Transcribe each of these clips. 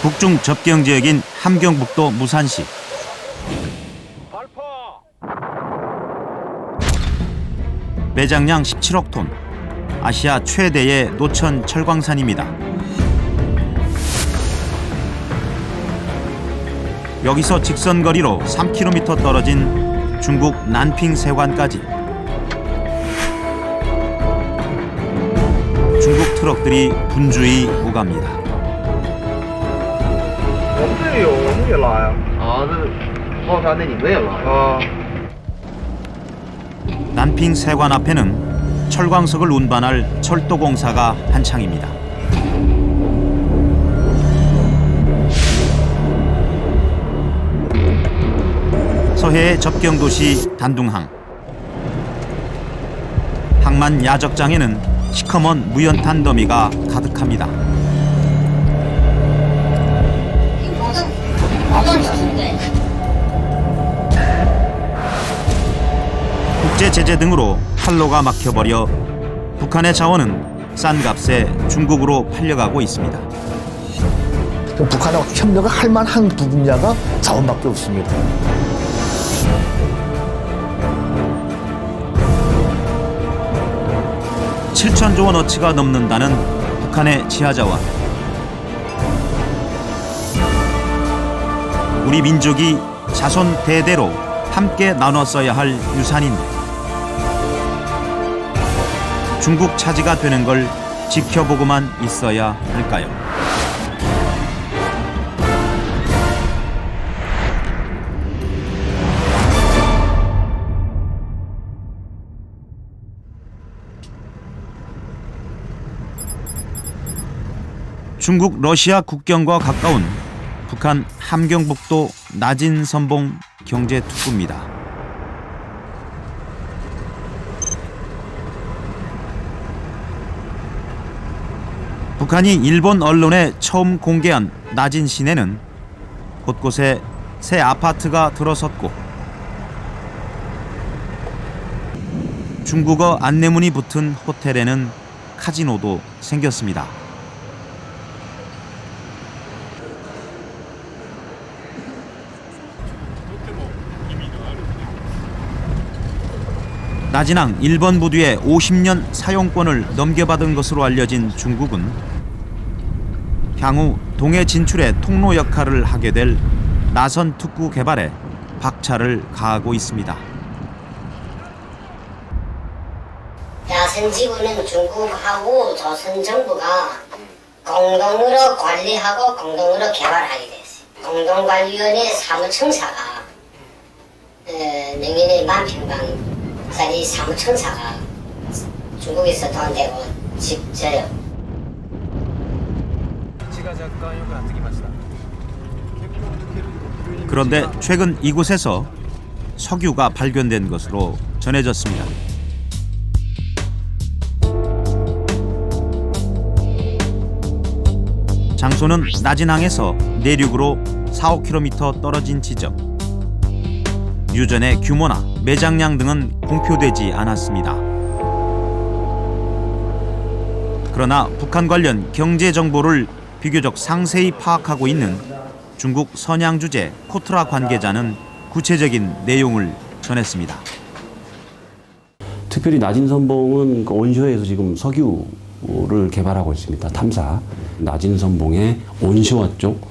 북중 접경 지역인 함경북도 무산시. 매장량 17억 톤, 아시아 최대의 노천 철광산입니다. 여기서 직선거리로 3km 떨어진 중국 난핑 세관까지 중국 트럭들이 분주히 오갑니다. 난핑 세관 앞에는 철광석을 운반할 철도 공사가 한창입니다. 서해의 접경 도시 단둥항. 항만 야적장에는 시커먼 무연탄 더미가 가득합니다. 국제 제재 등으로 활로가 막혀버려 북한의 자원은 싼 값에 중국으로 팔려가고 있습니다. 북한하고 협력을 할 만한 분야가 자원밖에 없습니다. (7천조 원어치가) 넘는다는 북한의 지하자원. 우리 민족이 자손 대대로 함께 나눠 써야 할 유산인데 중국 차지가 되는 걸 지켜보고만 있어야 할까요? 중국 러시아 국경과 가까운 북한 함경북도 나진선봉 경제특구입니다. 북한이 일본 언론에 처음 공개한 나진 시내는 곳곳에 새 아파트가 들어섰고 중국어 안내문이 붙은 호텔에는 카지노도 생겼습니다. 나진항 1번 부두에 50년 사용권을 넘겨받은 것으로 알려진 중국은 향후 동해 진출의 통로 역할을 하게 될 나선 특구 개발에 박차를 가하고 있습니다. 야선지구는 중국하고 조선 정부가 공동으로 관리하고 공동으로 개발하게 됐어요. 공동관리위원회 사무청사가 내년에 10,000평방짜리 사무청사가 중국에서 돈 대고 집 져요. 그런데 최근 이곳에서 석유가 발견된 것으로 전해졌습니다. 장소는 나진항에서 내륙으로 4-5km 떨어진 지점. 유전의 규모나 매장량 등은 공표되지 않았습니다. 그러나 북한 관련 경제 정보를 비교적 상세히 파악하고 있는 중국 선양 주재 코트라 관계자는 구체적인 내용을 전했습니다. 특별히 나진선봉은 온쇼에서 지금 석유를 개발하고 있습니다. 탐사. 나진선봉의 온쇼어 쪽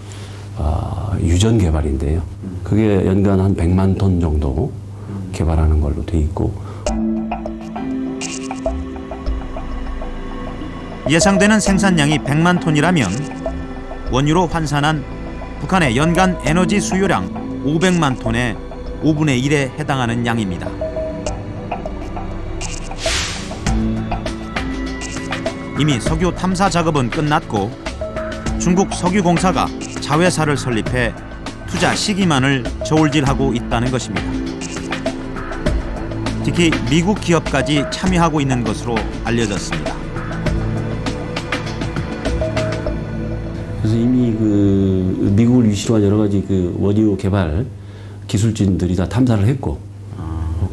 유전 개발인데요. 그게 연간 한 100만 톤 정도 개발하는 걸로 돼 있고. 예상되는 생산량이 100만 톤이라면 원유로 환산한 북한의 연간 에너지 수요량 500만 톤의 5분의 1에 해당하는 양입니다. 이미 석유 탐사 작업은 끝났고 중국 석유공사가 자회사를 설립해 투자 시기만을 저울질하고 있다는 것입니다. 특히 미국 기업까지 참여하고 있는 것으로 알려졌습니다. 그래서 이미 그 미국을 위시로 한 여러 가지 그 원유 개발 기술진들이 다 탐사를 했고,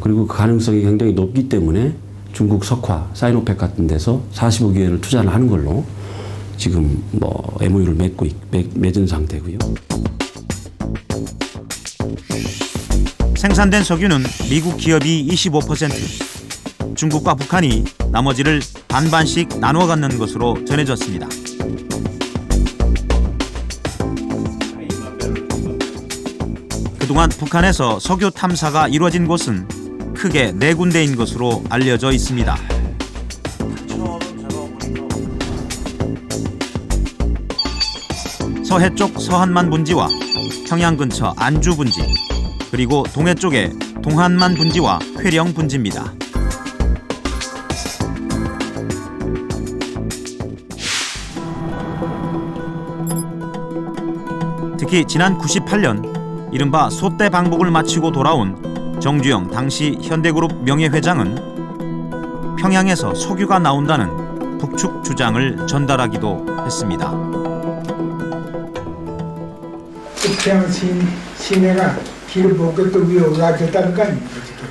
그리고 그 가능성이 굉장히 높기 때문에 중국 석화, 사이노펙 같은 데서 40억 위안을 투자를 하는 걸로 지금 뭐 MOU를 맺은 상태고요. 생산된 석유는 미국 기업이 25%, 중국과 북한이 나머지를 반반씩 나눠 갖는 것으로 전해졌습니다. 그동안 북한에서 석유 탐사가 이루어진 곳은 크게 4군데인 것으로 알려져 있습니다. 서해 쪽 서한만 분지와 평양 근처 안주 분지, 그리고 동해 쪽에 동한만 분지와 회령 분지입니다. 특히 지난 98년 이른바 소떼 방북을 마치고 돌아온 정주영 당시 현대그룹 명예회장은 평양에서 석유가 나온다는 북측 주장을 전달하기도 했습니다. 평양 시내가 길을 보고 또 위에 올라갔다는 거 아닙니까 지금.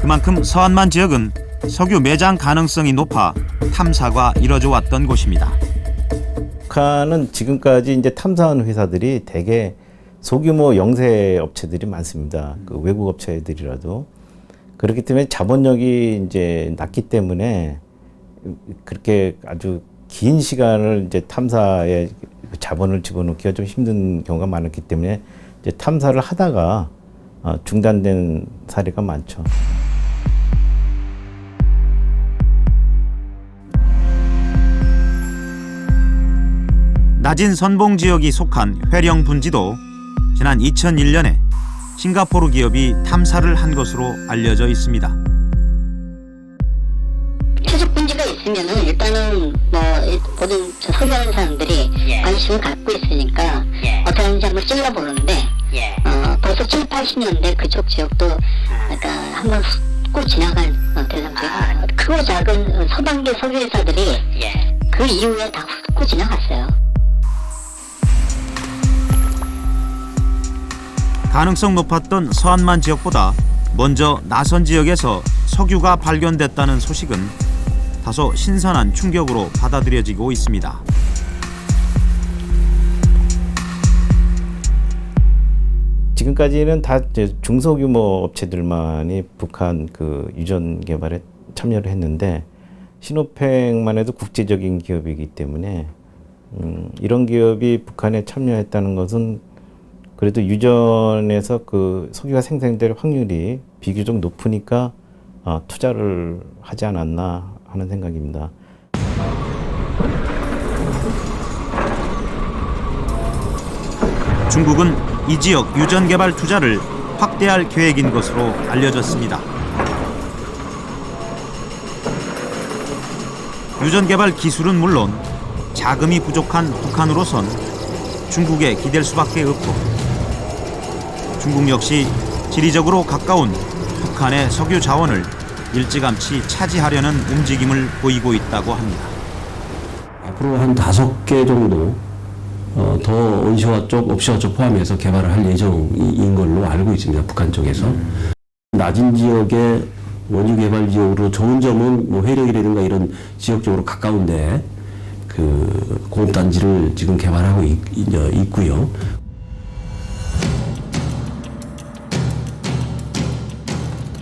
그만큼 서한만 지역은 석유 매장 가능성이 높아 탐사가 이뤄져 왔던 곳입니다. 북한은 지금까지 이제 탐사한 회사들이 대개 소규모 영세 업체들이 많습니다. 그 외국 업체들이라도. 그렇기 때문에 자본력이 이제 낮기 때문에 그렇게 아주 긴 시간을 이제 탐사에 자본을 집어넣기가 좀 힘든 경우가 많았기 때문에 이제 탐사를 하다가 중단된 사례가 많죠. 낮은 선봉 지역이 속한 회령 분지도 지난 2001년에 싱가포르 기업이 탐사를 한 것으로 알려져 있습니다. 최적 분지가 있으면은 일단은 뭐 모든 석유하는 사람들이 관심을 갖고 있으니까 어떻게 하는지 한번 찔러보는데 벌써 7, 80년대 그쪽 지역도 그러니까 한번 훑고 지나간 대상지가 크고 작은 서방계 석유 회사들이 그 이후에 다 훑고 지나갔어요. 가능성 높았던 서한만 지역보다 먼저 나선 지역에서 석유가 발견됐다는 소식은 다소 신선한 충격으로 받아들여지고 있습니다. 지금까지는 다 중소규모 업체들만이 북한 그 유전 개발에 참여를 했는데 신호팽만 해도 국제적인 기업이기 때문에 이런 기업이 북한에 참여했다는 것은 그래도 유전에서 그 석유가 생성될 확률이 비교적 높으니까 투자를 하지 않았나 하는 생각입니다. 중국은 이 지역 유전 개발 투자를 확대할 계획인 것으로 알려졌습니다. 유전 개발 기술은 물론 자금이 부족한 북한으로선 중국에 기댈 수밖에 없고, 중국 역시 지리적으로 가까운 북한의 석유 자원을 일찌감치 차지하려는 움직임을 보이고 있다고 합니다. 앞으로 한 5개 정도 더 온시와 쪽, 옵시와 쪽 포함해서 개발을 할 예정인 걸로 알고 있습니다. 북한 쪽에서. 낮은 지역의 원유 개발 지역으로 좋은 점은 뭐 회력이라든가 이런 지역적으로 가까운데 그 공업단지를 지금 개발하고 있고요.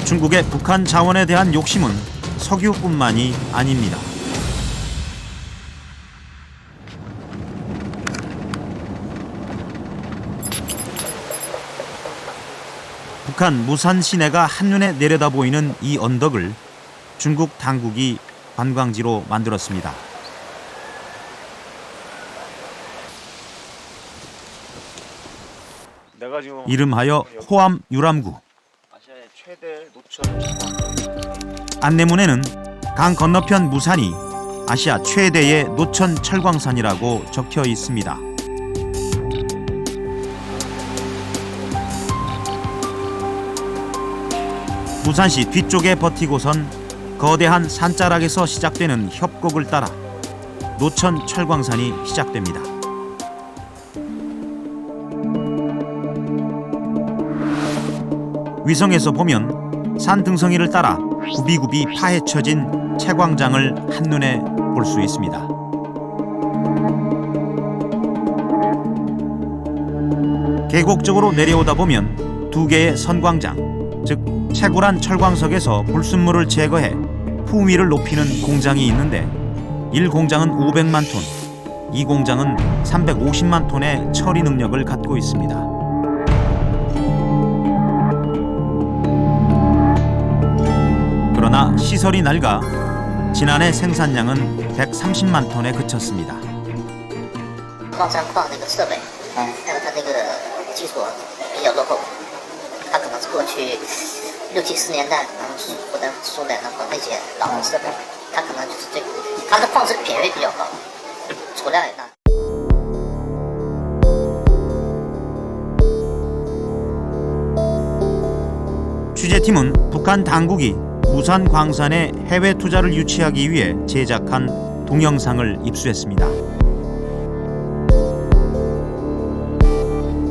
중국의 북한 자원에 대한 욕심은 석유뿐만이 아닙니다. 북한 무산 시내가 한눈에 내려다 보이는 이 언덕을 중국 당국이 관광지로 만들었습니다. 이름하여 호암 유람구. 안내문에는 강 건너편 무산이 아시아 최대의 노천 철광산이라고 적혀 있습니다. 무산시 뒤쪽에 버티고선 거대한 산자락에서 시작되는 협곡을 따라 노천 철광산이 시작됩니다. 위성에서 보면 산 등성이를 따라 구비구비 파헤쳐진 채광장을 한눈에 볼 수 있습니다. 계곡적으로 내려오다 보면 두 개의 선광장, 즉 채굴한 철광석에서 불순물을 제거해 풍위를 높이는 공장이 있는데 1공장은 500만 톤, 2공장은 350만 톤의 처리 능력을 갖고 있습니다. 그러나 시설이 낡아 지난해 생산량은 130만 톤에 그쳤습니다. 矿山矿那个设备，还有它那个技术比较落后，它可能是过去60、70年代可能或者苏联的那些老的设备，它可能就是它的矿石品位比较高，储量也大。 취재팀은 북한 당국이 무산 광산에 해외 투자를 유치하기 위해 제작한 동영상을 입수했습니다.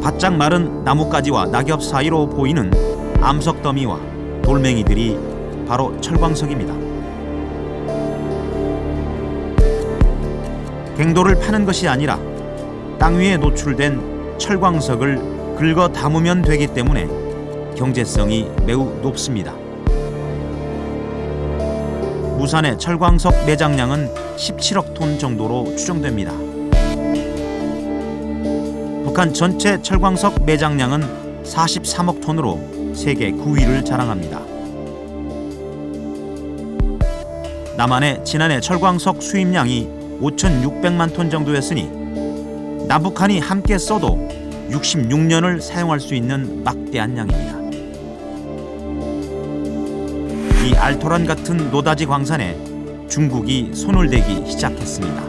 바짝 마른 나뭇가지와 낙엽 사이로 보이는 암석 더미와 돌멩이들이 바로 철광석입니다. 갱도를 파는 것이 아니라 땅 위에 노출된 철광석을 긁어 담으면 되기 때문에 경제성이 매우 높습니다. 무산의 철광석 매장량은 17억 톤 정도로 추정됩니다. 북한 전체 철광석 매장량은 43억 톤으로 세계 9위를 자랑합니다. 남한의 지난해 철광석 수입량이 5,600만 톤 정도였으니 남북한이 함께 써도 66년을 사용할 수 있는 막대한 양입니다. 이 알토란 같은 노다지 광산에 중국이 손을 대기 시작했습니다.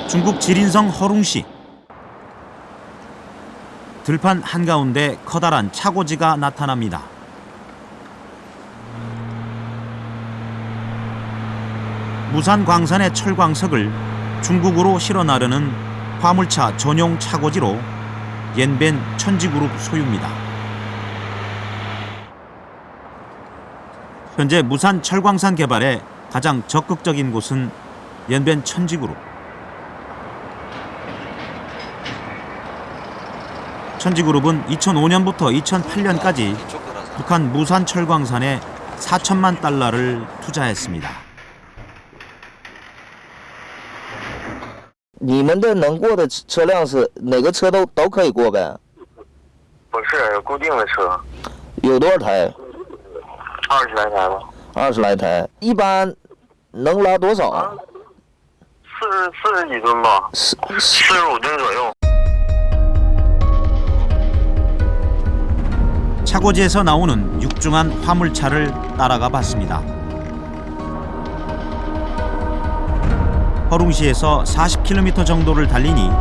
중국 지린성 허룽시. 들판 한가운데 커다란 차고지가 나타납니다. 무산 광산의 철광석을 중국으로 실어 나르는 화물차 전용 차고지로 옌벤 천지그룹 소유입니다. 현재 무산 철광산 개발에 가장 적극적인 곳은 옌벤 천지그룹. 천지그룹은 2005년부터 2008년까지 북한 무산 철광산에 4천만 달러를 투자했습니다. 你们的能过的车辆是哪个车都可以过呗？不是固定的车，有多少台20来台吧， ？20来台，一般能拉多少啊？ 40几吨吧，45吨左右。 차고지에서 나오는 육중한 화물차를 따라가 봤습니다. 허룽시에서 40km 정도를 달리니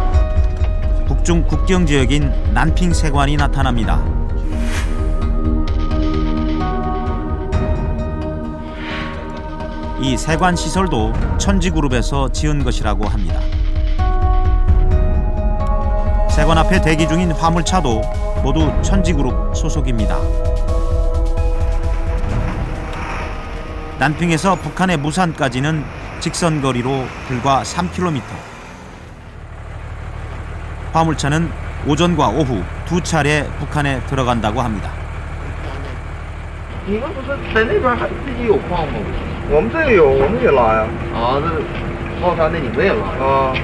북중 국경 지역인 난핑 세관이 나타납니다. 이 세관 시설도 천지그룹에서 지은 것이라고 합니다. 세관 앞에 대기 중인 화물차도 모두 천지그룹 소속입니다. 난핑에서 북한의 무산까지는 직선거리로 불과 3km. 화물차는 오전과 오후 두 차례 북한에 들어간다고 합니다. 你们不是在那边还自己有矿吗？我们这个有，我们也拉呀。啊，那矿山的你们也拉啊？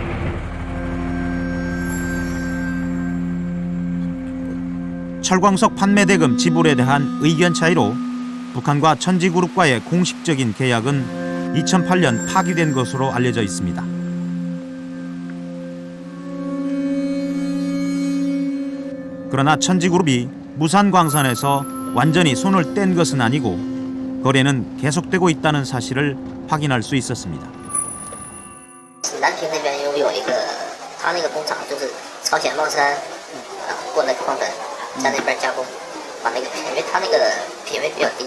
철광석 판매 대금 지불에 대한 의견 차이로 북한과 천지그룹과의 공식적인 계약은 2008년 파기된 것으로 알려져 있습니다. 그러나 천지그룹이 무산광산에서 완전히 손을 뗀 것은 아니고 거래는 계속되고 있다는 사실을 확인할 수 있었습니다. 南平那边有一个，他那个工厂就是朝鲜望山过来矿粉，在那边加工，把那个因为他那个品位比较低，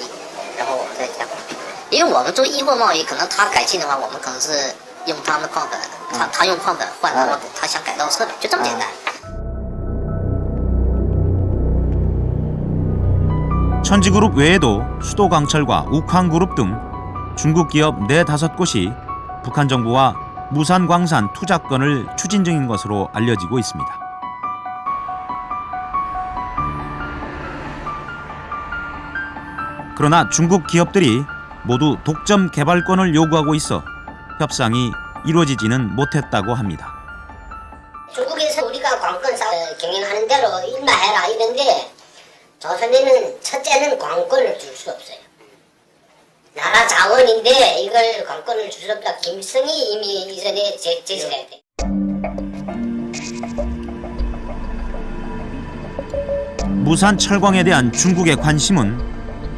然后我们再加工品位。因为我们做易货贸易，可能他改进的话，我们可能是用他们的矿粉，他用矿粉换他想改造设备，就这么简单。 천지그룹 외에도 수도강철과 우캉그룹 등 중국 기업 4-5곳이 북한 정부와 무산광산 투자건을 추진 중인 것으로 알려지고 있습니다. 그러나 중국 기업들이 모두 독점 개발권을 요구하고 있어 협상이 이루어지지는 못했다고 합니다. 중국에서 우리가 관건 사업 경영하는 대로 일만 해라 이런데 조선에는 첫째는 관건을 줄 수 없어요. 나라 자원인데 이걸 관건을 줄 수 없다. 김성이 이미 이전에 제시를 해야 돼. 무산 철광에 대한 중국의 관심은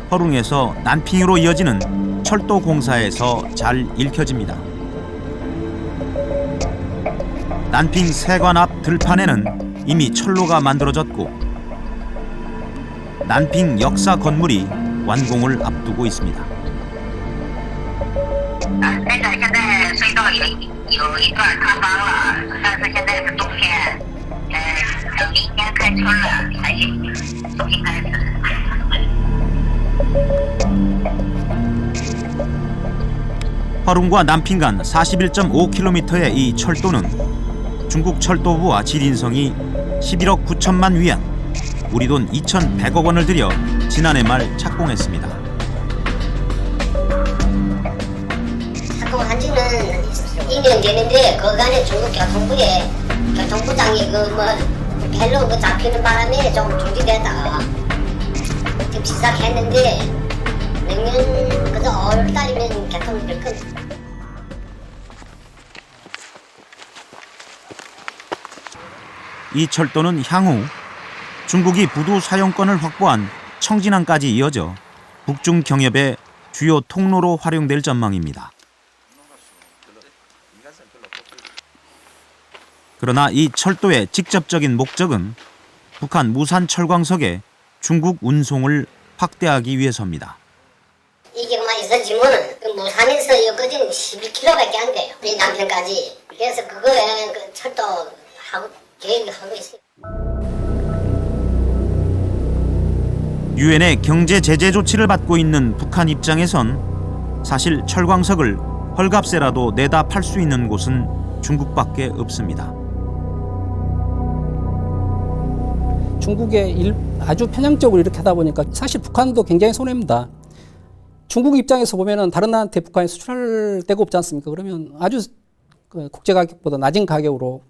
허룽에서 난핑으로 이어지는 철도 공사에서 잘 읽혀집니다. 난핑 세관 앞 들판에는 이미 철로가 만들어졌고 난핑 역사 건물이 완공을 앞두고 있습니다. 那个现在隧道有一段塌方了，但是现在是冬天，等明天开春了才行，重新开始。 허룽과 난핑 간 41.5km의 이 철도는 중국 철도부와 지린성이 11억 9천만 위안, 우리 돈 2,100억 원을 들여 지난해 말 착공했습니다. 착공한 지는 2년 되는데 그간에 중국 교통부에 교통부장이 벨로 잡히는 바람에 좀 중지됐다가 지금 시작했는데 내년 그저 5월달이면 개통될 겁니다. 이 철도는 향후 중국이 부두 사용권을 확보한 청진항까지 이어져 북중 경협의 주요 통로로 활용될 전망입니다. 그러나 이 철도의 직접적인 목적은 북한 무산 철광석의 중국 운송을 확대하기 위해서입니다. 이게 그만 있어지면 그 무산에서 여기까지는 11km밖에 안 돼요. 이 남편까지. 그래서 그거에 그 철도 하고 계획을 하고 있어요. 유엔의 경제 제재 조치를 받고 있는 북한 입장에선 사실 철광석을 헐값에라도 내다 팔 수 있는 곳은 중국밖에 없습니다. 중국에 아주 편향적으로 이렇게 하다 보니까 사실 북한도 굉장히 손해입니다. 중국 입장에서 보면은 다른 나라한테 북한이 수출할 데가 없지 않습니까? 그러면 아주 국제 가격보다 낮은 가격으로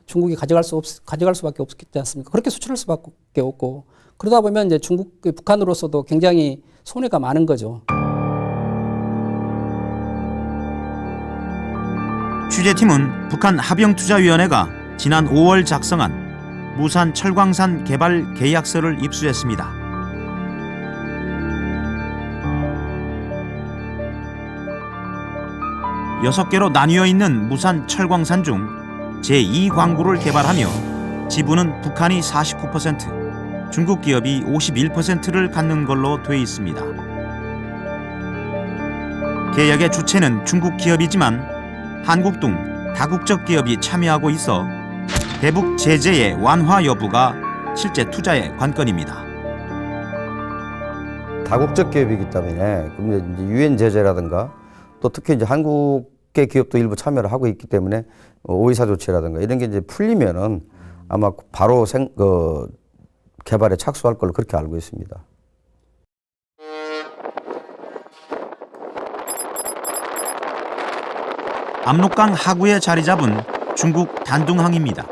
중국이 가져갈 수밖에 없지 않습니까? 그렇게 수출할 수밖에 없고 그러다 보면 이제 북한으로서도 굉장히 손해가 많은 거죠. 취재팀은 북한 합영투자위원회가 지난 5월 작성한 무산 철광산 개발 계약서를 입수했습니다. 여섯 개로 나뉘어 있는 무산 철광산 중 제2광구를 개발하며 지분은 북한이 49%, 중국 기업이 51%를 갖는 걸로 돼 있습니다. 계약의 주체는 중국 기업이지만 한국 등 다국적 기업이 참여하고 있어 대북 제재의 완화 여부가 실제 투자의 관건입니다. 다국적 기업이기 때문에 이제 유엔 제재라든가 또 특히 이제 한국의 기업도 일부 참여를 하고 있기 때문에 오이사 조치라든가 이런 게 이제 풀리면은 아마 바로 개발에 착수할 걸로 그렇게 알고 있습니다. 압록강 하구에 자리 잡은 중국 단둥항입니다.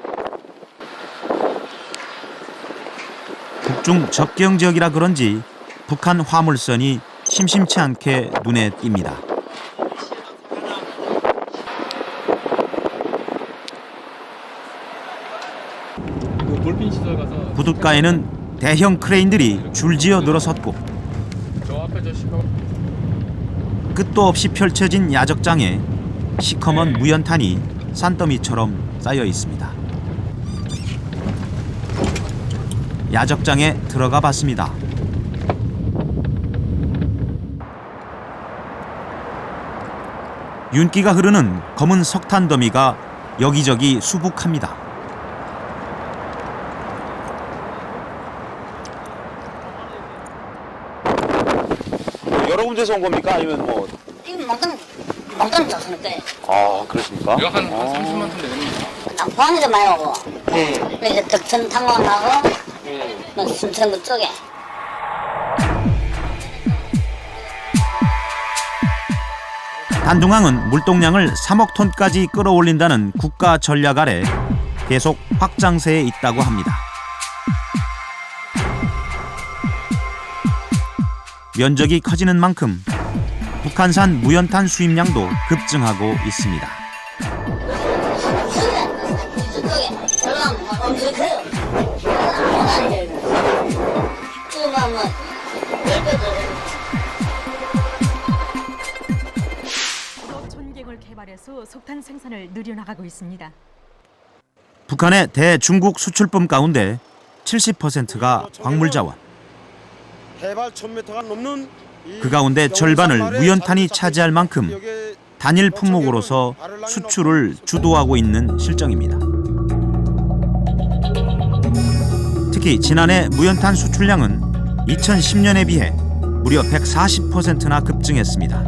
북중 접경 지역이라 그런지 북한 화물선이 심심치 않게 눈에 띕니다. 부둣가에는 대형 크레인들이 줄지어 늘어섰고 끝도 없이 펼쳐진 야적장에 시커먼 무연탄이 산더미처럼 쌓여 있습니다. 야적장에 들어가 봤습니다. 윤기가 흐르는 검은 석탄 더미가 여기저기 수북합니다. 여러 군데서 온 겁니까? 아니면 뭐? 이건 몽땅 잡수는 거예요. 아, 그렇습니까? 이거 한 30만 톤 되겠네요. 포항에서 많이 오고, 이제 덕천 탐방하고, 뭐 순천구 쪽에. 단둥항은 물동량을 3억 톤까지 끌어올린다는 국가 전략 아래 계속 확장세에 있다고 합니다. 면적이 커지는 만큼 북한산 무연탄 수입량도 급증하고 있습니다. 전갱을 개발해서 석탄 생산을 늘려나가고 있습니다. 북한의 대중국 수출품 가운데 70%가 광물 자원. 해발 1000m가 넘는 그 가운데 절반을 무연탄이 차지할 만큼 단일 품목으로서 수출을 주도하고 있는 실정입니다. 특히 지난해 무연탄 수출량은 2010년에 비해 무려 140%나 급증했습니다.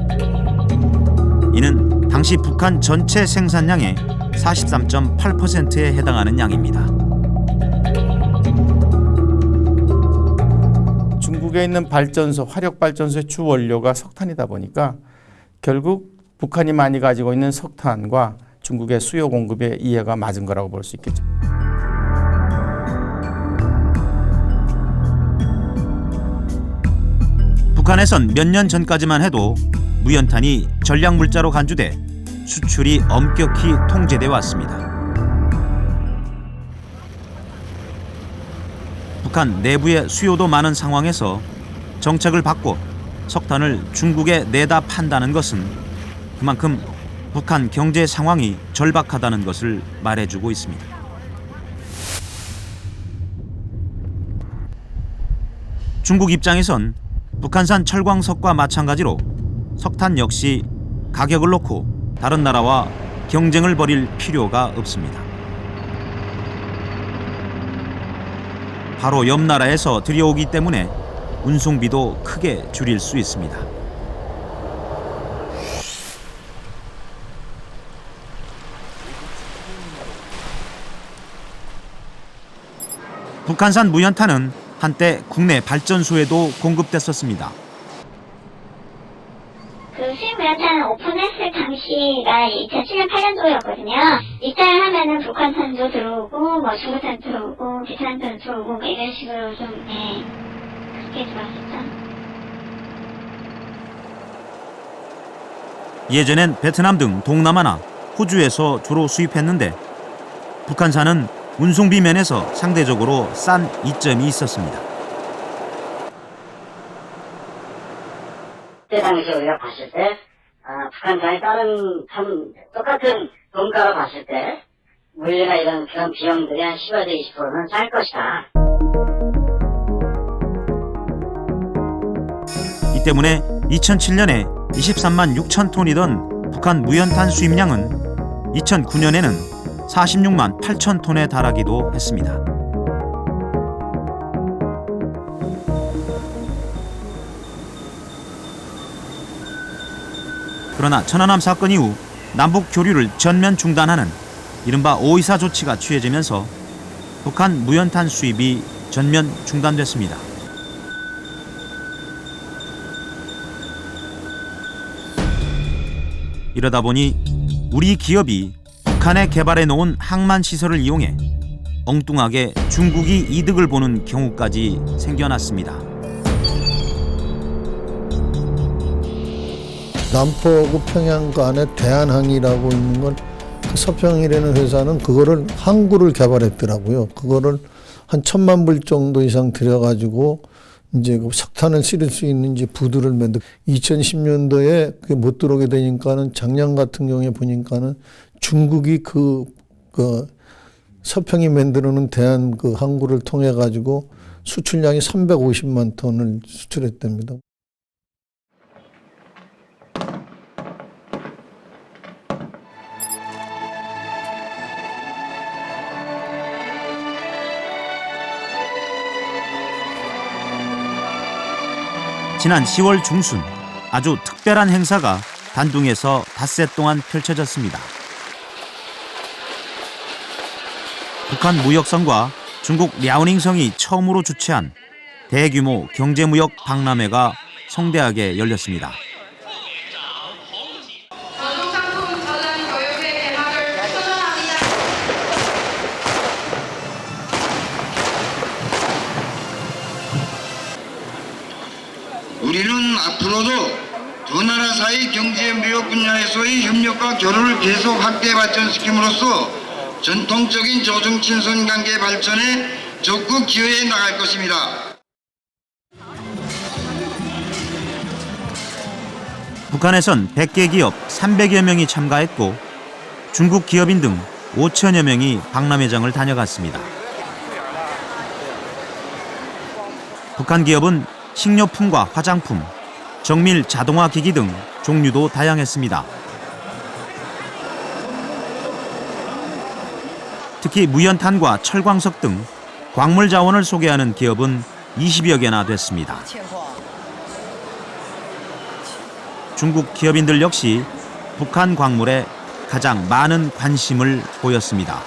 이는 당시 북한 전체 생산량의 43.8%에 해당하는 양입니다. 중국에 있는 발전소, 화력발전소의 주 원료가 석탄이다 보니까 결국 북한이 많이 가지고 있는 석탄과 중국의 수요 공급의 이해가 맞은 거라고 볼 수 있겠죠. 북한에선 몇 년 전까지만 해도 무연탄이 전략물자로 간주돼 수출이 엄격히 통제돼 왔습니다. 북한 내부의 수요도 많은 상황에서 정책을 바꿔 석탄을 중국에 내다 판다는 것은 그만큼 북한 경제 상황이 절박하다는 것을 말해주고 있습니다. 중국 입장에선 북한산 철광석과 마찬가지로 석탄 역시 가격을 놓고 다른 나라와 경쟁을 벌일 필요가 없습니다. 바로 옆 나라에서 들여오기 때문에 운송비도 크게 줄일 수 있습니다. 북한산 무연탄은 한때 국내 발전소에도 공급됐었습니다. 그 수입무연탄 오픈했을 당시가 2007년 8년도였거든요. 입장을 하면은 북한산도 들어오고, 뭐 중국산 들어오고, 베트남산 들어오고, 뭐 이런 식으로 좀, 그렇게 들어왔었죠. 예전엔 베트남 등 동남아나 호주에서 주로 수입했는데 북한산은 운송비 면에서 상대적으로 싼 이점이 있었습니다. 그때 당시 우리가 봤을 때 북한산이 다른 참 똑같은 돈가로 봤을 때 물류나 이런 그런 비용들이 한 10에서 20%는 쌀 것이다. 이 때문에 2007년에 23만 6천 톤이던 북한 무연탄 수입량은 2009년에는 46만 8천 톤에 달하기도 했습니다. 그러나 천안함 사건 이후 남북 교류를 전면 중단하는 이른바 오이사 조치가 취해지면서 북한 무연탄 수입이 전면 중단됐습니다. 이러다 보니 우리 기업이 북한에 개발해 놓은 항만 시설을 이용해 엉뚱하게 중국이 이득을 보는 경우까지 생겨났습니다. 남포구 평양 간에 대한항이라고 있는 건 그 서평이라는 회사는 그거를 항구를 개발했더라고요. 그거를 한 1,000만 불 정도 이상 들여가지고 이제 그 석탄을 실을 수 있는 이제 부두를 만들. 2010년도에 그게 못 들어오게 되니까는 작년 같은 경우에 보니까는 중국이 그 서평이 만들어놓은 대한 그 항구를 통해 가지고 수출량이 350만 톤을 수출했답니다. 지난 10월 중순 아주 특별한 행사가 단둥에서 닷새 동안 펼쳐졌습니다. 북한 무역성과 중국 랴오닝성이 처음으로 주최한 대규모 경제무역 박람회가 성대하게 열렸습니다. 우리는 앞으로도 두 나라 사이 경제 무역 분야에서의 협력과 교류를 계속 확대 발전시킴으로써 전통적인 조중 친선 관계 발전에 적극 기여해 나갈 것입니다. 북한에선 100개 기업 300여 명이 참가했고 중국 기업인 등 5천여 명이 박람회장을 다녀갔습니다. 북한 기업은 식료품과 화장품, 정밀 자동화 기기 등 종류도 다양했습니다. 특히 무연탄과 철광석 등 광물 자원을 소개하는 기업은 20여 개나 됐습니다. 중국 기업인들 역시 북한 광물에 가장 많은 관심을 보였습니다.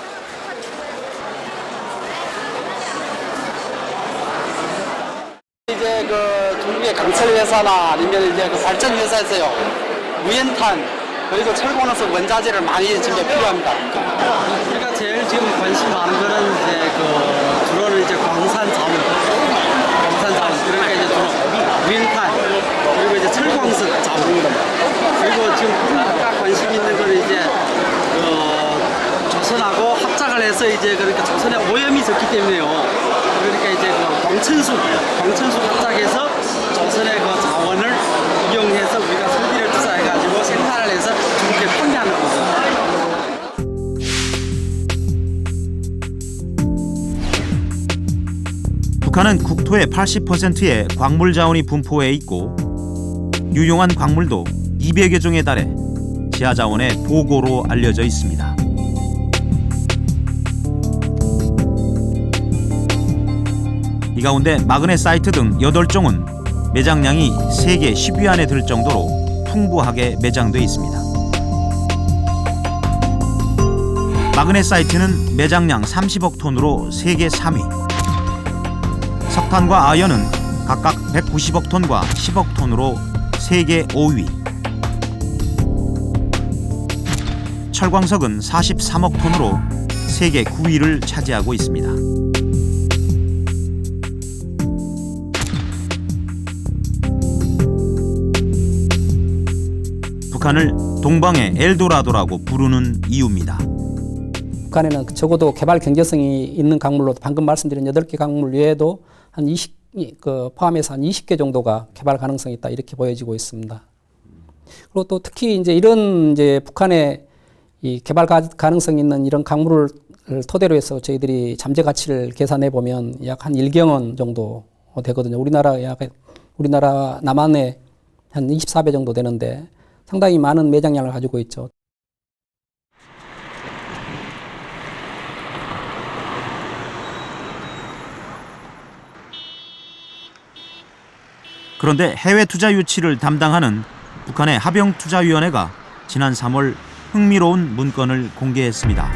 이제 그 중국의 강철 회사나 아니면 이제 그 발전 회사에서요 무연탄 그리고 철광석 원자재를 많이 지금 필요합니다. 우리가 제일 지금 관심 많은 거는 이제 그 주로는 이제 광산 자원 그러니까 이제 주로 무연탄 그리고 이제 철광석 자원 그리고 지금 우리가 관심 있는 거는 이제 조선하고 합작을 해서 이제 그러니까 조선에 오염이 적기 때문에요. 그러니까 이제 그 광천수 합작해서 조선의 그 자원을 이용해서 우리가 설비를 투자해가지고 생산을 해서 중국에 판매하는 거죠. 북한은 국토의 80%의 광물 자원이 분포해 있고 유용한 광물도 200여 종에 달해 지하 자원의 보고로 알려져 있습니다. 이 가운데 마그네사이트 등 8종은 매장량이 세계 10위 안에 들 정도로 풍부하게 매장돼 있습니다. 마그네사이트는 매장량 30억 톤으로 세계 3위. 석탄과 아연은 각각 190억 톤과 10억 톤으로 세계 5위. 철광석은 43억 톤으로 세계 9위를 차지하고 있습니다. 북한을 동방의 엘도라도라고 부르는 이유입니다. 북한에는 적어도 개발 경제성이 있는 광물로 방금 말씀드린 8개 광물 외에도 한 20, 포함해서 한 20개 정도가 개발 가능성이 있다 이렇게 보여지고 있습니다. 그리고 또 특히 이제 이런 이제 북한의 이 개발 가능성 있는 이런 광물을 토대로 해서 저희들이 잠재 가치를 계산해 보면 약 한 1경원 정도 되거든요. 우리나라 남한의 한 24배 정도 되는데 상당히 많은 매장량을 가지고 있죠. 그런데 해외 투자 유치를 담당하는 북한의 하병투자위원회가 지난 3월 흥미로운 문건을 공개했습니다.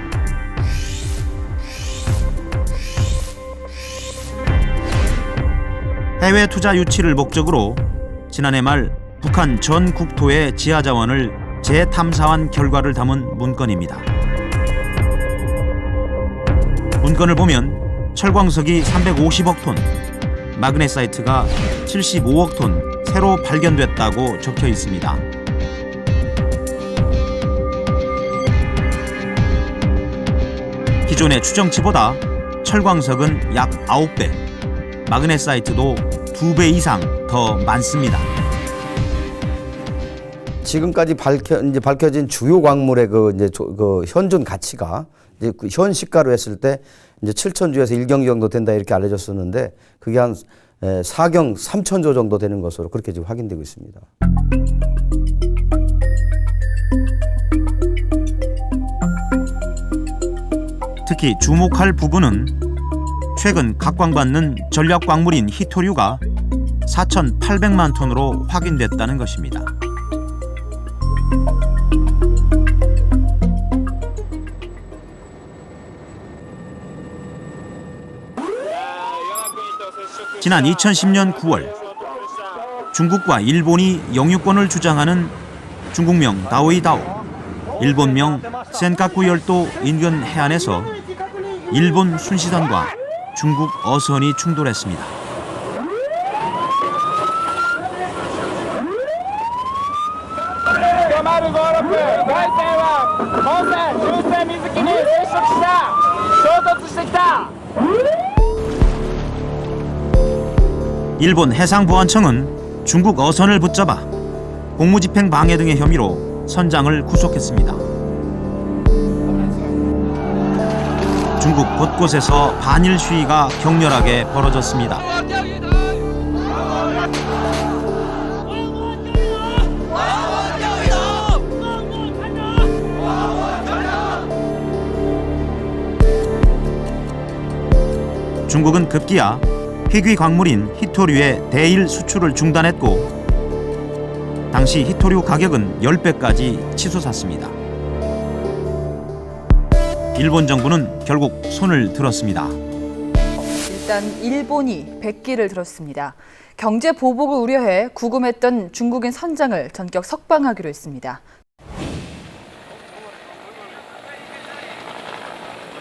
해외 투자 유치를 목적으로 지난해 말 북한 전 국토의 지하 자원을 재탐사한 결과를 담은 문건입니다. 문건을 보면 철광석이 350억 톤, 마그네사이트가 75억 톤 새로 발견됐다고 적혀 있습니다. 기존의 추정치보다 철광석은 약 9배, 마그네사이트도 2배 이상 더 많습니다. 지금까지 밝혀진 주요 광물의 그 현존 가치가 이제 그 현 시가로 했을 때 이제 7천조에서 1경 정도 된다 이렇게 알려졌었는데 그게 한 4경 3천조 정도 되는 것으로 그렇게 지금 확인되고 있습니다. 특히 주목할 부분은 최근 각광받는 전략광물인 히토류가 4,800만 톤으로 확인됐다는 것입니다. 지난 2010년 9월 중국과 일본이 영유권을 주장하는 중국명 다오이다오, 일본명 센카쿠 열도 인근 해안에서 일본 순시선과 중국 어선이 충돌했습니다. 일본 해상보안청은 중국 어선을 붙잡아 공무집행 방해 등의 혐의로 선장을 구속했습니다. 중국 곳곳에서 반일 시위가 격렬하게 벌어졌습니다. 중국은 급기야 희귀 광물인 히토류의 대일 수출을 중단했고 당시 히토류 가격은 10배까지 치솟았습니다. 일본 정부는 결국 손을 들었습니다. 일단 일본이 백기를 들었습니다. 경제 보복을 우려해 구금했던 중국인 선장을 전격 석방하기로 했습니다.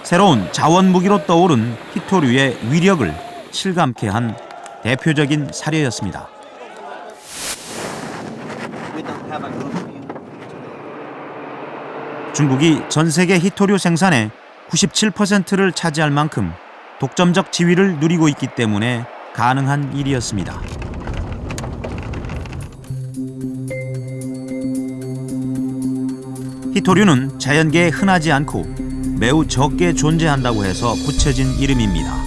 새로운 자원 무기로 떠오른 히토류의 위력을 실감케 한 대표적인 사례였습니다. 중국이 전 세계 히토류 생산의 97%를 차지할 만큼 독점적 지위를 누리고 있기 때문에 가능한 일이었습니다. 히토류는 자연계에 흔하지 않고 매우 적게 존재한다고 해서 붙여진 이름입니다.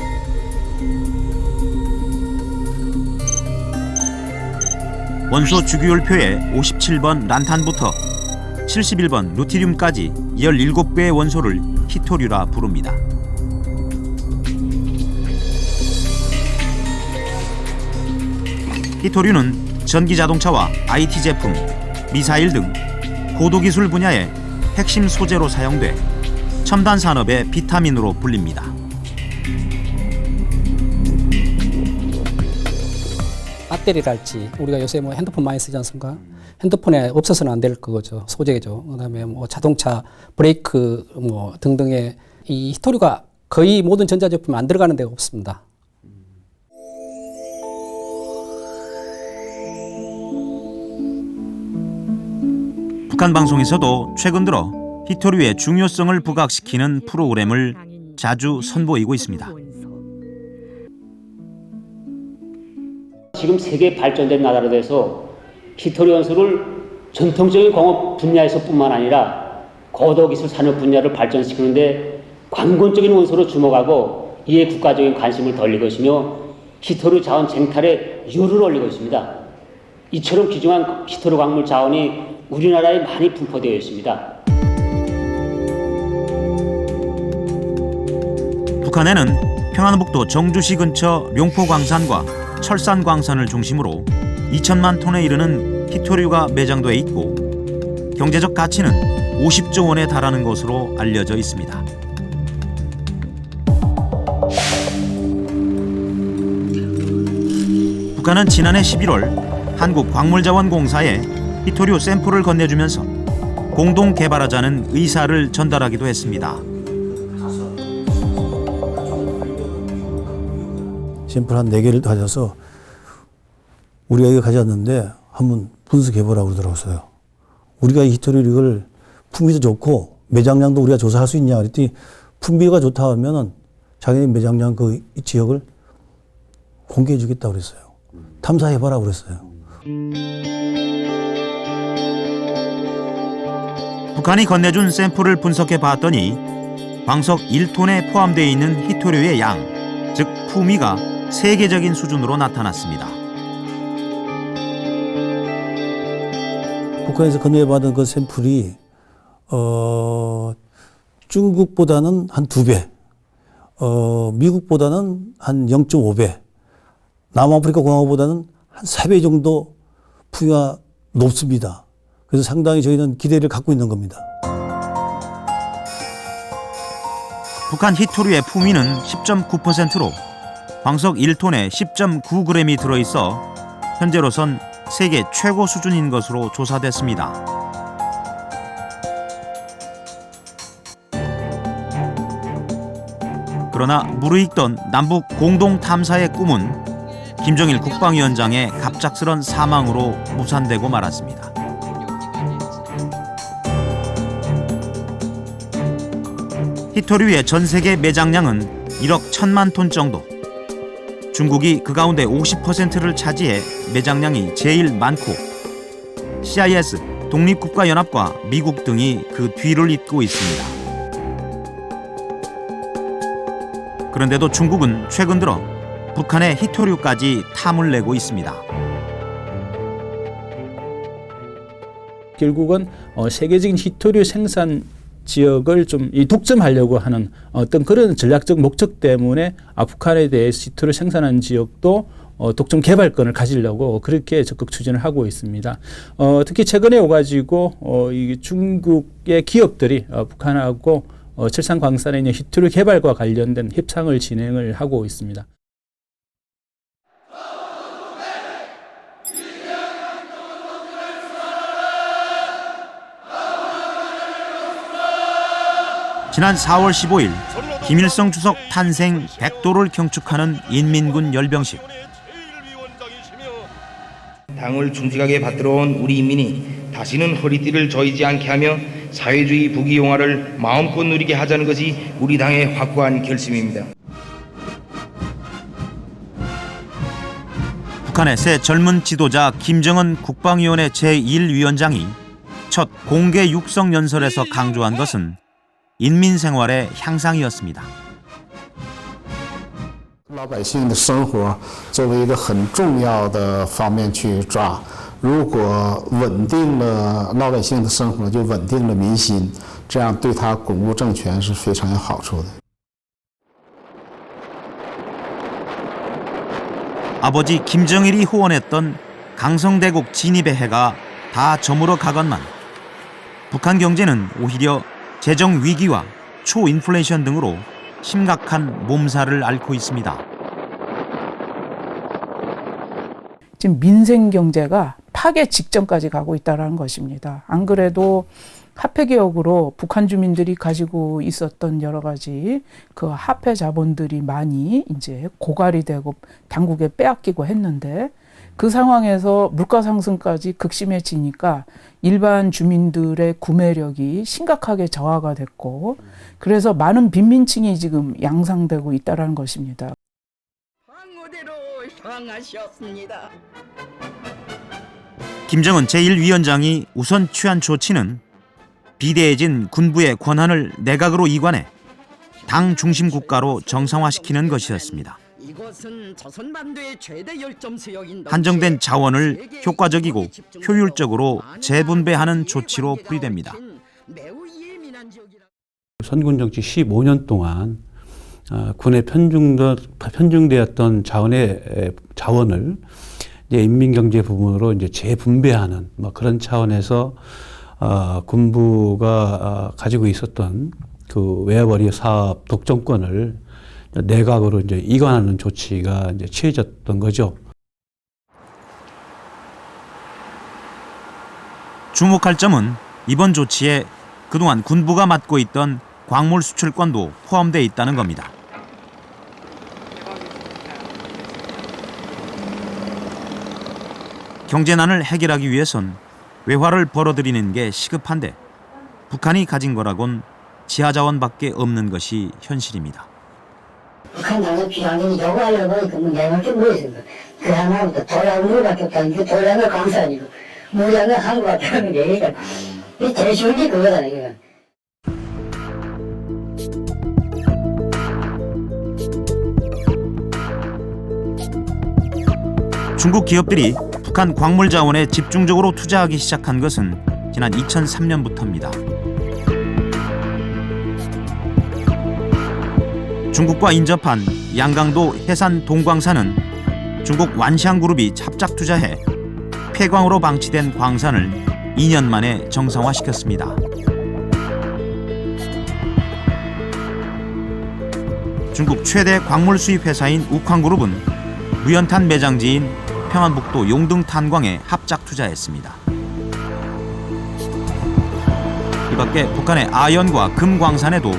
원소 주기율표에 57번 란탄부터 71번 루티륨까지 17개의 원소를 히토류라 부릅니다. 히토류는 전기자동차와 IT 제품, 미사일 등 고도기술 분야의 핵심 소재로 사용돼 첨단 산업의 비타민으로 불립니다. 배터리랄지 우리가 요새 뭐 핸드폰 많이 쓰지 않습니까? 핸드폰에 없어서는 안 될 그거죠. 소재죠. 그다음에 뭐 자동차 브레이크 뭐 등등의 이 히토류가 거의 모든 전자제품에 안 들어가는 데가 없습니다. 북한 방송에서도 최근 들어 히토류의 중요성을 부각시키는 프로그램을 자주 선보이고 있습니다. 지금 세계 발전된 나라로 돼서 히토류 원소를 전통적인 공업 분야에서뿐만 아니라 고도기술 산업 분야를 발전시키는데 관건적인 원소로 주목하고 이에 국가적인 관심을 돌릴 것이며 히토류 자원 쟁탈에 요를 올리고 있습니다. 이처럼 귀중한 히토류 광물 자원이 우리나라에 많이 분포되어 있습니다. 북한에는 평안북도 정주시 근처 룡포광산과 철산광산을 중심으로 2천만 톤에 이르는 히토류가 매장돼 있고 경제적 가치는 50조 원에 달하는 것으로 알려져 있습니다. 북한은 지난해 11월 한국광물자원공사에 히토류 샘플을 건네주면서 공동 개발하자는 의사를 전달하기도 했습니다. 샘플 한 4개를 가져서 우리가 이거 가져왔는데 한번 분석해보라고 그러더라고요. 우리가 이 히토류 이걸 풍미도 좋고 매장량도 우리가 조사할 수 있냐 그랬더니 풍미가 좋다 하면은 자기네 매장량 그 지역을 공개해 주겠다고 그랬어요. 탐사해봐라 그랬어요. 북한이 건네준 샘플을 분석해 봤더니 광석 1톤에 포함되어 있는 히토류의 양, 즉 품위가 세계적인 수준으로 나타났습니다. 북한에서 건네받은 그 샘플이 중국보다는 한 2배, 미국보다는 한 0.5배, 남아프리카 공화국보다는 한 3배 정도 풍요가 높습니다. 그래서 상당히 저희는 기대를 갖고 있는 겁니다. 북한 히토류의 풍미는 10.9%로 광석 1톤에 10.9g이 들어있어 현재로선 세계 최고 수준인 것으로 조사됐습니다. 그러나 무르익던 남북 공동 탐사의 꿈은 김정일 국방위원장의 갑작스런 사망으로 무산되고 말았습니다. 히토류의 전 세계 매장량은 1억 1천만 톤 정도. 중국이 그 가운데 50%를 차지해 매장량이 제일 많고 CIS, 독립국가연합과 미국 등이 그 뒤를 잇고 있습니다. 그런데도 중국은 최근 들어 북한의 히토류까지 탐을 내고 있습니다. 결국은 세계적인 히토류 생산 지역을 좀 독점하려고 하는 어떤 그런 전략적 목적 때문에 북한에 대해서 히토류 생산하는 지역도 독점 개발권을 가지려고 그렇게 적극 추진을 하고 있습니다. 특히 최근에 오가지고 이 중국의 기업들이 북한하고 철산광산에 있는 히토류 개발과 관련된 협상을 진행을 하고 있습니다. 지난 4월 15일 김일성 주석 탄생 100도를 경축하는 인민군 열병식. 당을 충직하게 받들어온 우리 인민이 다시는 허리띠를 저이지 않게 하며 사회주의 부귀영화를 마음껏 누리게 하자는 것이 우리 당의 확고한 결심입니다. 북한의 새 젊은 지도자 김정은 국방위원회 제1위원장이 첫 공개 육성 연설에서 강조한 것은 인민 생활의 향상이었습니다. 老百姓的生活作为一个很重要的方面去抓，如果稳定了老百姓的生活，就稳定了民心，这样对他巩固政权是非常有好处的。 아버지 김정일이 후원했던 강성대국 진입의 해가 다 저물어 가건만 북한 경제는 오히려 재정 위기와 초인플레이션 등으로 심각한 몸살을 앓고 있습니다. 지금 민생 경제가 파괴 직전까지 가고 있다는 것입니다. 안 그래도 화폐 개혁으로 북한 주민들이 가지고 있었던 여러 가지 그 화폐 자본들이 많이 이제 고갈이 되고 당국에 빼앗기고 했는데 그 상황에서 물가 상승까지 극심해지니까 일반 주민들의 구매력이 심각하게 저하가 됐고 그래서 많은 빈민층이 지금 양상되고 있다는 것입니다. 황후대로 향하셨습니다. 김정은 제1위원장이 우선 취한 조치는 비대해진 군부의 권한을 내각으로 이관해 당 중심 국가로 정상화시키는 것이었습니다. 이곳은 조선반도의 최대 열점수역인 한정된 자원을 효과적이고 효율적으로 재분배하는 조치로 풀이됩니다. 선군 정치 15년 동안 군에 편중되었던 자원을 이제 인민경제 부분으로 이제 재분배하는 그런 차원에서 군부가 가지고 있었던 그 외화벌이 사업 독점권을 내각으로 이제 이관하는 조치가 이제 취해졌던 거죠. 주목할 점은 이번 조치에 그동안 군부가 맡고 있던 광물 수출권도 포함되어 있다는 겁니다. 경제난을 해결하기 위해선 외화를 벌어들이는 게 시급한데 북한이 가진 거라곤 지하자원밖에 없는 것이 현실입니다. 북한 당에 필요한 건 요거 하려고 그 문제는 좀 모르겠습니다. 그 하나부터 도량은 물밖에 없다는 게 도량은 강산이고 무량은 한국 같다는 게 그러니까 제일 쉬운 게 그거잖아요. 그러니까. 중국 기업들이 북한 광물 자원에 집중적으로 투자하기 시작한 것은 지난 2003년부터입니다. 중국과 인접한 양강도 해산 동광산은 중국 완샹그룹이 합작 투자해 폐광으로 방치된 광산을 2년 만에 정상화시켰습니다. 중국 최대 광물 수입 회사인 우캉그룹은 무연탄 매장지인 평안북도 용등 탄광에 합작 투자했습니다. 이 밖에 북한의 아연과 금 광산에도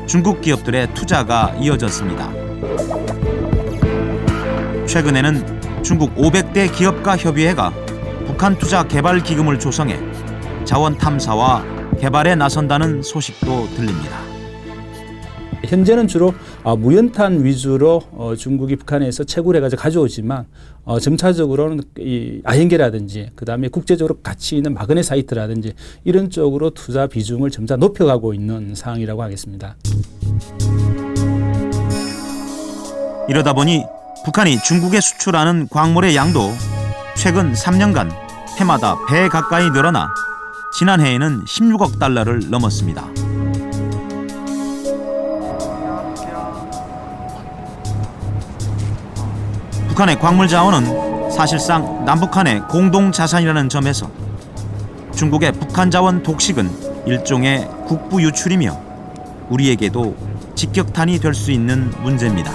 중국 기업들의 투자가 이어졌습니다. 최근에는 중국 500대 기업가 협의회가 북한 투자 개발 기금을 조성해 자원 탐사와 개발에 나선다는 소식도 들립니다. 현재는 주로 무연탄 위주로 중국이 북한에서 채굴해 가져오지만 점차적으로는 이 아연계라든지 그다음에 국제적으로 가치 있는 마그네사이트라든지 이런 쪽으로 투자 비중을 점차 높여가고 있는 상황이라고 하겠습니다. 이러다 보니 북한이 중국에 수출하는 광물의 양도 최근 3년간 해마다 배 가까이 늘어나 지난해에는 16억 달러를 넘었습니다. 북한의 광물 자원은 사실상 남북한의 공동 자산이라는 점에서 중국의 북한 자원 독식은 일종의 국부 유출이며 우리에게도 직격탄이 될 수 있는 문제입니다.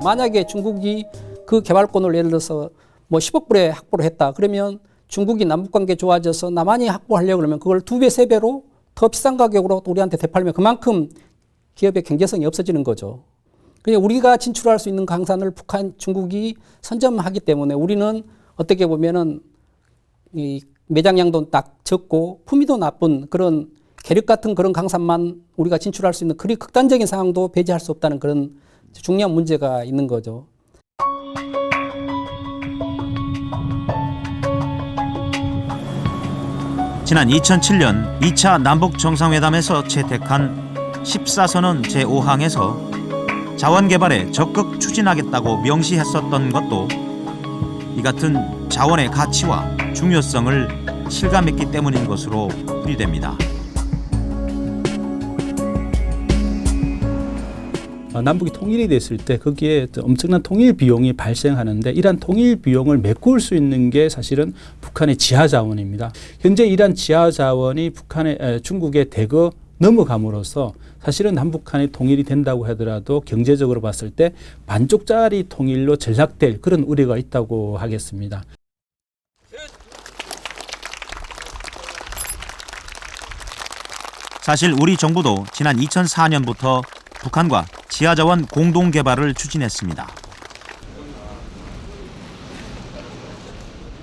만약에 중국이 그 개발권을 예를 들어서 뭐 10억 불에 확보를 했다. 그러면 중국이 남북관계 좋아져서 남한이 확보하려고 그러면 그걸 2배, 3배로 더 비싼 가격으로 우리한테 되팔면 그만큼 기업의 경제성이 없어지는 거죠. 그냥 우리가 진출할 수 있는 강산을 중국이 선점하기 때문에 우리는 어떻게 보면은 이 매장량도 딱 적고 품위도 나쁜 그런 계륵 같은 그런 강산만 우리가 진출할 수 있는 그리 극단적인 상황도 배제할 수 없다는 그런 중요한 문제가 있는 거죠. 지난 2007년 2차 남북 정상회담에서 채택한 14선언 제5항에서 자원 개발에 적극 추진하겠다고 명시했었던 것도 이 같은 자원의 가치와 중요성을 실감했기 때문인 것으로 풀이됩니다. 남북이 통일이 됐을 때 거기에 엄청난 통일 비용이 발생하는데 이러한 통일 비용을 메꿀 수 있는 게 사실은 북한의 지하 자원입니다. 현재 이러한 지하 자원이 중국의 대거 넘어감으로써 사실은 남북한이 통일이 된다고 하더라도 경제적으로 봤을 때 반쪽짜리 통일로 전락될 그런 우려가 있다고 하겠습니다. 사실 우리 정부도 지난 2004년부터 북한과 지하자원 공동 개발을 추진했습니다.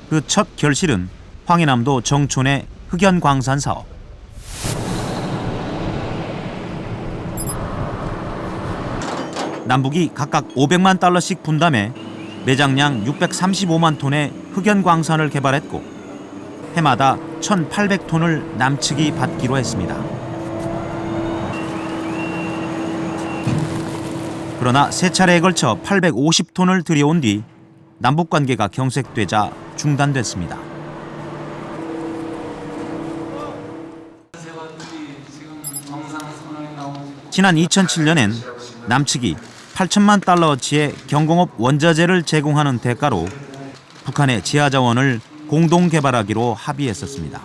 그 첫 결실은 황해남도 정촌의 흑연광산 사업. 남북이 각각 500만 달러씩 분담해 매장량 635만 톤의 흑연광산을 개발했고 해마다 1,800톤을 남측이 받기로 했습니다. 그러나 세 차례에 걸쳐 850톤을 들여온 뒤 남북관계가 경색되자 중단됐습니다. 지난 2007년엔 남측이 8천만 달러어치의 경공업 원자재를 제공하는 대가로 북한의 지하자원을 공동 개발하기로 합의했었습니다.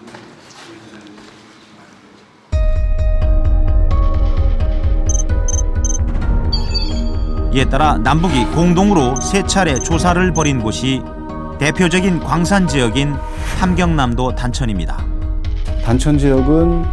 이에 따라 남북이 공동으로 세 차례 조사를 벌인 곳이 대표적인 광산 지역인 함경남도 단천입니다. 단천 지역은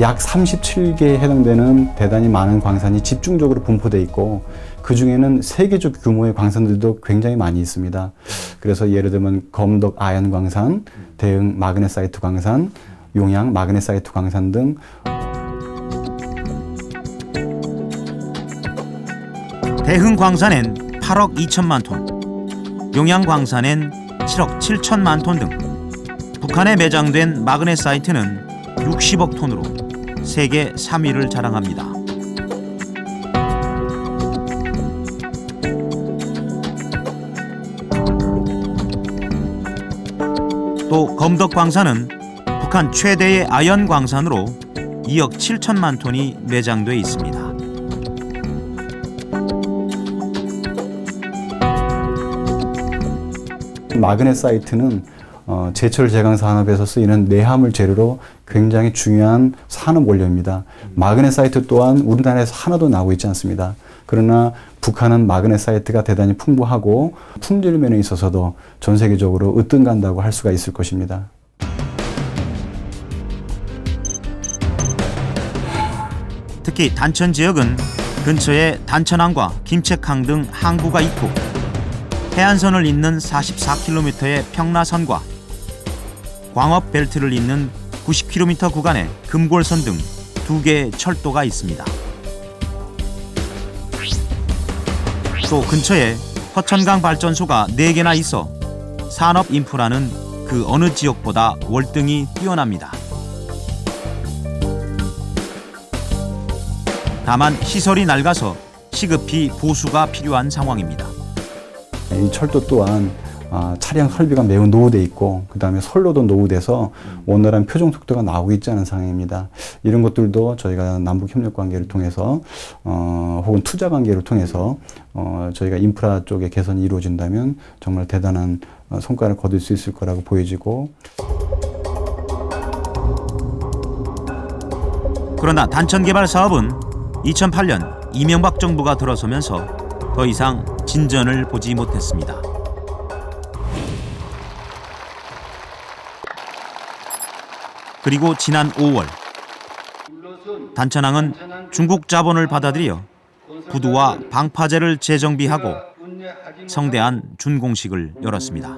약 37개에 해당되는 대단히 많은 광산이 집중적으로 분포되어 있고 그 중에는 세계적 규모의 광산들도 굉장히 많이 있습니다. 그래서 예를 들면 검덕 아연 광산, 대흥 마그네사이트 광산, 용양 마그네사이트 광산 등 대흥 광산엔 8억 2천만 톤, 용양 광산엔 7억 7천만 톤 등 북한에 매장된 마그네사이트는 60억 톤으로 세계 3위를 자랑합니다. 또 검덕 광산은 북한 최대의 아연 광산으로 2억 7천만 톤이 매장돼 있습니다. 마그네사이트는 제철 제강 산업에서 쓰이는 내화물 재료로 굉장히 중요한 산업 원료입니다. 마그네사이트 또한 우리나라에서 하나도 나오고 있지 않습니다. 그러나 북한은 마그네사이트가 대단히 풍부하고 품질 면에 있어서도 전 세계적으로 으뜸간다고 할 수가 있을 것입니다. 특히 단천 지역은 근처에 단천항과 김책항 등 항구가 있고 해안선을 잇는 44km의 평라선과 광업 벨트를 잇는 90km 구간의 금골선 등 2개의 철도가 있습니다. 또 근처에 허천강 발전소가 4개나 있어 산업 인프라는 그 어느 지역보다 월등히 뛰어납니다. 다만 시설이 낡아서 시급히 보수가 필요한 상황입니다. 이 철도 또한 차량 설비가 매우 노후돼 있고 그 다음에 선로도 노후돼서 원활한 표종 속도가 나오고 있지 않은 상황입니다. 이런 것들도 저희가 남북 협력 관계를 통해서 혹은 투자 관계를 통해서 저희가 인프라 쪽의 개선이 이루어진다면 정말 대단한 성과를 거둘 수 있을 거라고 보여지고. 그러나 단천 개발 사업은 2008년 이명박 정부가 들어서면서 더 이상 진전을 보지 못했습니다. 그리고 지난 5월 단천항은 중국 자본을 받아들여 부두와 방파제를 재정비하고 성대한 준공식을 열었습니다.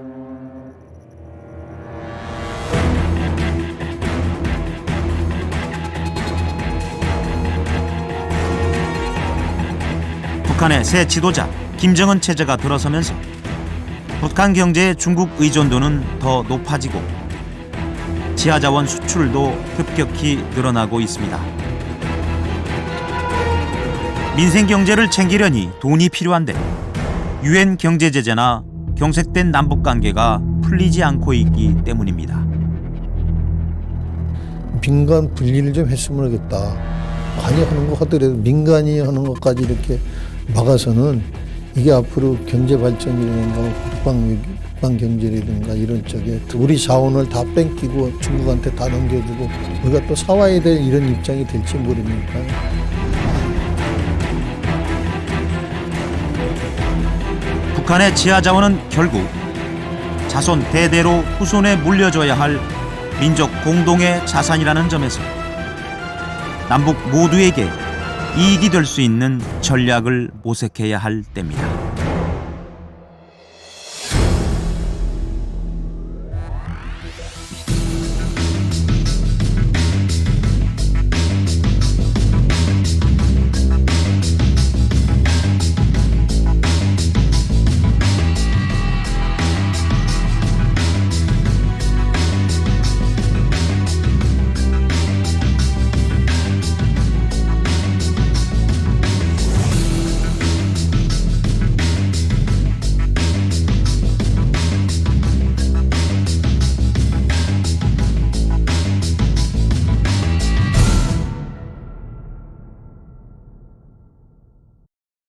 북한의 새 지도자 김정은 체제가 들어서면서 북한 경제의 중국 의존도는 더 높아지고 지하자원 수출도 급격히 늘어나고 있습니다. 민생 경제를 챙기려니 돈이 필요한데 유엔 경제 제재나 경색된 남북 관계가 풀리지 않고 있기 때문입니다. 민간 분리를 좀 했으면 하겠다. 관이 하는 거 하더라도 민간이 하는 것까지 이렇게 막아서는 이게 앞으로 경제 발전이라든가 국방 경제라든가 이런 쪽에 우리 자원을 다 뺏기고 중국한테 다 넘겨주고 우리가 또 사와야 될 이런 입장이 될지 모르니까. 북한의 지하자원은 결국 자손 대대로 후손에 물려줘야 할 민족 공동의 자산이라는 점에서 남북 모두에게 이익이 될 수 있는 전략을 모색해야 할 때입니다.